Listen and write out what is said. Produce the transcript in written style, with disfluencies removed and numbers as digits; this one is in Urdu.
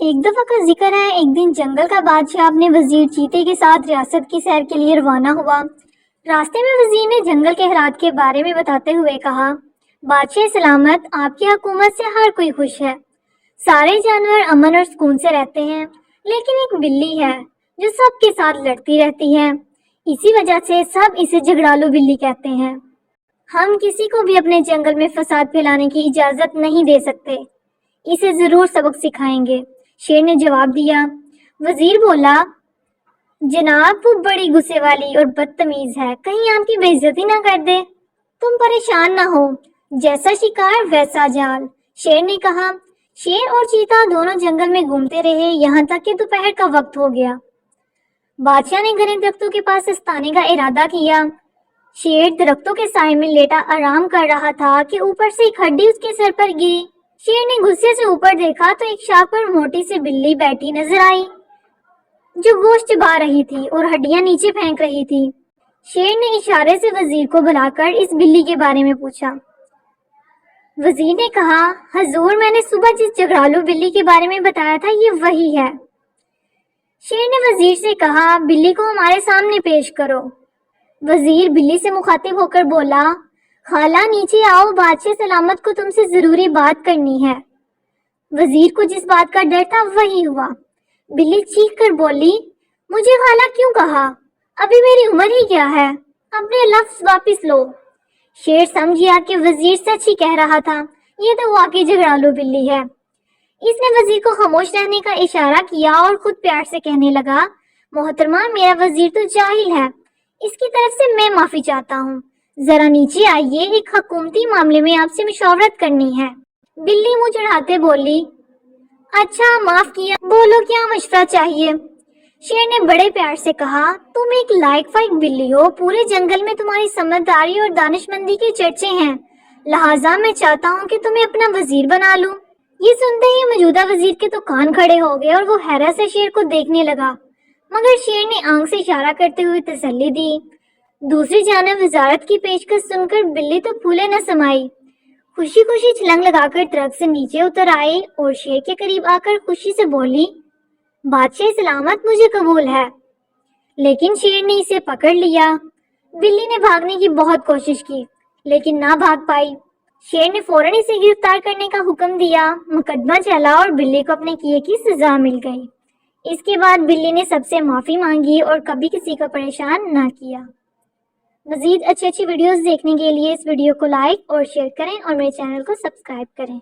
ایک دفعہ کا ذکر ہے، ایک دن جنگل کا بادشاہ اپنے وزیر چیتے کے ساتھ ریاست کی سیر کے لیے روانہ ہوا۔ راستے میں وزیر نے جنگل کے حالات کے بارے میں بتاتے ہوئے کہا، بادشاہ سلامت، آپ کی حکومت سے ہر کوئی خوش ہے، سارے جانور امن اور سکون سے رہتے ہیں، لیکن ایک بلی ہے جو سب کے ساتھ لڑتی رہتی ہے، اسی وجہ سے سب اسے جھگڑالو بلی کہتے ہیں۔ ہم کسی کو بھی اپنے جنگل میں فساد پھیلانے کی اجازت نہیں دے سکتے، اسے ضرور سبق سکھائیں گے، شیر نے جواب دیا۔ وزیر بولا، جناب وہ بڑی غصے والی اور بدتمیز ہے، کہیں آپ کی بے عزتی نہ کر دے۔ تم پریشان نہ ہو، جیسا شکار ویسا جال، شیر نے کہا۔ شیر اور چیتا دونوں جنگل میں گھومتے رہے یہاں تک کہ دوپہر کا وقت ہو گیا۔ بادشاہ نے گھنے درختوں کے پاس استانے کا ارادہ کیا۔ شیر درختوں کے سائے میں لیٹا آرام کر رہا تھا کہ اوپر سے ایک ہڈی اس کے سر پر گری۔ شیر نے غصے سے اوپر دیکھا تو ایک شاخ پر موٹی سی بلی بیٹھی نظر آئی جو گوشت چبا رہی تھی اور ہڈیاں نیچے پھینک رہی تھی۔ شیر نے اشارے سے وزیر کو بلا کر اس بلی کے بارے میں پوچھا۔ وزیر نے کہا، حضور میں نے صبح جس جھگڑالو بلی کے بارے میں بتایا تھا یہ وہی ہے۔ شیر نے وزیر سے کہا، بلی کو ہمارے سامنے پیش کرو۔ وزیر بلی سے مخاطب ہو کر بولا، خالہ نیچے آؤ، بادشاہ سلامت کو تم سے ضروری بات کرنی ہے۔ وزیر کو جس بات کا ڈر تھا وہی ہوا۔ بلی چیخ کر بولی، مجھے خالہ کیوں کہا؟ ابھی میری عمر ہی کیا ہے، اپنے لفظ واپس لو۔ شیر سمجھ گیا کہ وزیر سچ ہی کہہ رہا تھا، یہ تو واقعی جھگڑالو بلی ہے۔ اس نے وزیر کو خاموش رہنے کا اشارہ کیا اور خود پیار سے کہنے لگا، محترمہ میرا وزیر تو جاہل ہے، اس کی طرف سے میں معافی چاہتا ہوں، ذرا نیچے آئیے، ایک حکومتی معاملے میں آپ سے مشاورت کرنی ہے۔ بلی منہ چڑھاتے بولی، اچھا معاف کیا، بولو کیا مشورہ چاہیے؟ شیر نے بڑے پیار سے کہا، تم ایک لائق فائق بلی ہو، پورے جنگل میں تمہاری سمجھداری اور دانشمندی کے چرچے ہیں، لہٰذا میں چاہتا ہوں کہ تمہیں اپنا وزیر بنا لوں۔ یہ سنتے ہی موجودہ وزیر کے تو کان کھڑے ہو گئے اور وہ حیرت سے شیر کو دیکھنے لگا، مگر شیر نے آنکھ سے اشارہ کرتے ہوئے تسلی دی۔ دوسری جانب وزارت کی پیشکش سن کر بلی تو پھولے نہ سمائی، خوشی خوشی چھلانگ لگا کر درخت سے نیچے اتر آئی اور شیر کے قریب آ کر خوشی سے بولی، بادشاہ سلامت مجھے قبول ہے۔ لیکن شیر نے اسے پکڑ لیا۔ بلی نے بھاگنے کی بہت کوشش کی لیکن نہ بھاگ پائی۔ شیر نے فوراً اسے گرفتار کرنے کا حکم دیا، مقدمہ چلا اور بلی کو اپنے کیے کی سزا مل گئی۔ اس کے بعد بلی نے سب سے معافی مانگی اور کبھی کسی کو پریشان نہ کیا۔ مزید اچھی ویڈیوز دیکھنے کے لیے اس ویڈیو کو لائک اور شیئر کریں اور میرے چینل کو سبسکرائب کریں۔